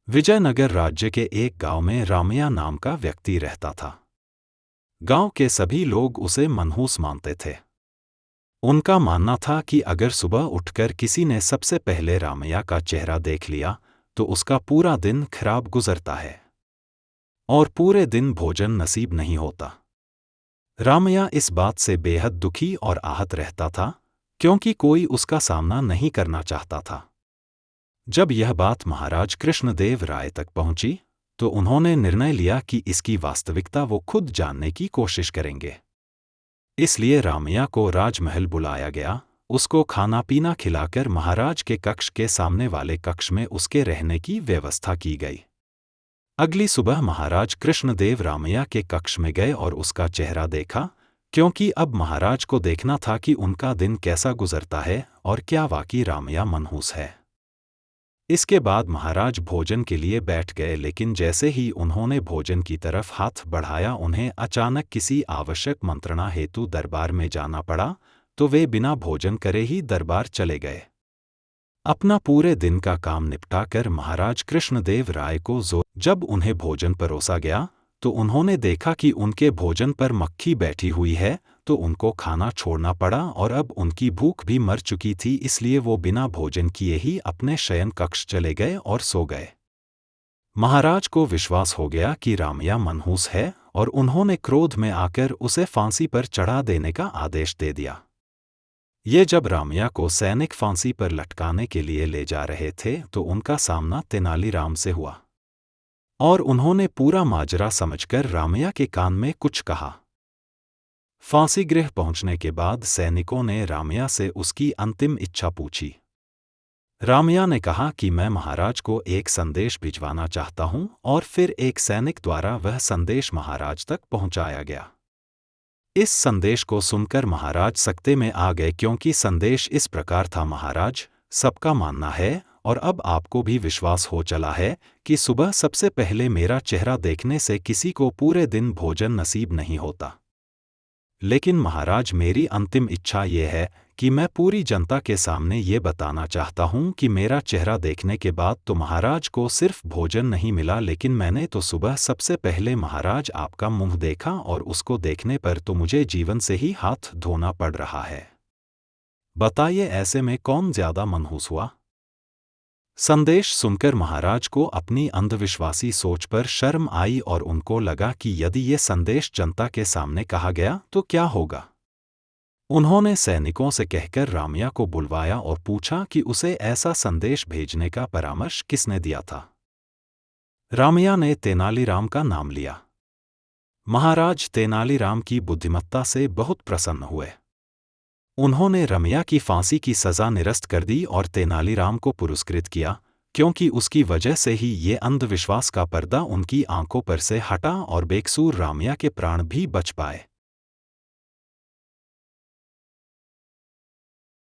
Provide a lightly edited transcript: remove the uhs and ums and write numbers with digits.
विजयनगर राज्य के एक गांव में रामैया नाम का व्यक्ति रहता था। गांव के सभी लोग उसे मनहूस मानते थे। उनका मानना था कि अगर सुबह उठकर किसी ने सबसे पहले रामैया का चेहरा देख लिया तो उसका पूरा दिन खराब गुजरता है और पूरे दिन भोजन नसीब नहीं होता। रामैया इस बात से बेहद दुखी और आहत रहता था क्योंकि कोई उसका सामना नहीं करना चाहता था। जब यह बात महाराज कृष्णदेव राय तक पहुंची तो उन्होंने निर्णय लिया कि इसकी वास्तविकता वो खुद जानने की कोशिश करेंगे। इसलिए रामैया को राजमहल बुलाया गया। उसको खाना पीना खिलाकर महाराज के कक्ष के सामने वाले कक्ष में उसके रहने की व्यवस्था की गई। अगली सुबह महाराज कृष्णदेव रामैया के कक्ष में गए और उसका चेहरा देखा, क्योंकि अब महाराज को देखना था कि उनका दिन कैसा गुजरता है और क्या वाकई रामैया मनहूस है। इसके बाद महाराज भोजन के लिए बैठ गए, लेकिन जैसे ही उन्होंने भोजन की तरफ हाथ बढ़ाया उन्हें अचानक किसी आवश्यक मंत्रणा हेतु दरबार में जाना पड़ा, तो वे बिना भोजन करे ही दरबार चले गए। अपना पूरे दिन का काम निपटाकर महाराज कृष्णदेव राय को जब उन्हें भोजन परोसा गया तो उन्होंने देखा कि उनके भोजन पर मक्खी बैठी हुई है, तो उनको खाना छोड़ना पड़ा और अब उनकी भूख भी मर चुकी थी, इसलिए वो बिना भोजन किए ही अपने शयन कक्ष चले गए और सो गए। महाराज को विश्वास हो गया कि रामैया मनहूस है और उन्होंने क्रोध में आकर उसे फांसी पर चढ़ा देने का आदेश दे दिया। ये जब रामैया को सैनिक फांसी पर लटकाने के लिए ले जा रहे थे तो उनका सामना तेनालीराम से हुआ और उन्होंने पूरा माजरा समझकर रामैया के कान में कुछ कहा। फांसी गृह पहुंचने के बाद सैनिकों ने रामैया से उसकी अंतिम इच्छा पूछी। रामैया ने कहा कि मैं महाराज को एक संदेश भिजवाना चाहता हूं, और फिर एक सैनिक द्वारा वह संदेश महाराज तक पहुंचाया गया। इस संदेश को सुनकर महाराज सकते में आ गए, क्योंकि संदेश इस प्रकार था: महाराज, सबका मानना है और अब आपको भी विश्वास हो चला है कि सुबह सबसे पहले मेरा चेहरा देखने से किसी को पूरे दिन भोजन नसीब नहीं होता। लेकिन महाराज, मेरी अंतिम इच्छा ये है कि मैं पूरी जनता के सामने ये बताना चाहता हूँ कि मेरा चेहरा देखने के बाद तो महाराज को सिर्फ भोजन नहीं मिला, लेकिन मैंने तो सुबह सबसे पहले महाराज आपका मुंह देखा और उसको देखने पर तो मुझे जीवन से ही हाथ धोना पड़ रहा है। बताइए, ऐसे में कौन ज्यादा मनहूस हुआ? संदेश सुनकर महाराज को अपनी अंधविश्वासी सोच पर शर्म आई और उनको लगा कि यदि ये संदेश जनता के सामने कहा गया तो क्या होगा। उन्होंने सैनिकों से कहकर रामैया को बुलवाया और पूछा कि उसे ऐसा संदेश भेजने का परामर्श किसने दिया था। रामैया ने तेनालीराम का नाम लिया। महाराज तेनालीराम की बुद्धिमत्ता से बहुत प्रसन्न हुए। उन्होंने रामैया की फांसी की सजा निरस्त कर दी और तेनालीराम को पुरस्कृत किया, क्योंकि उसकी वजह से ही ये अंधविश्वास का पर्दा उनकी आंखों पर से हटा और बेकसूर रामैया के प्राण भी बच पाए।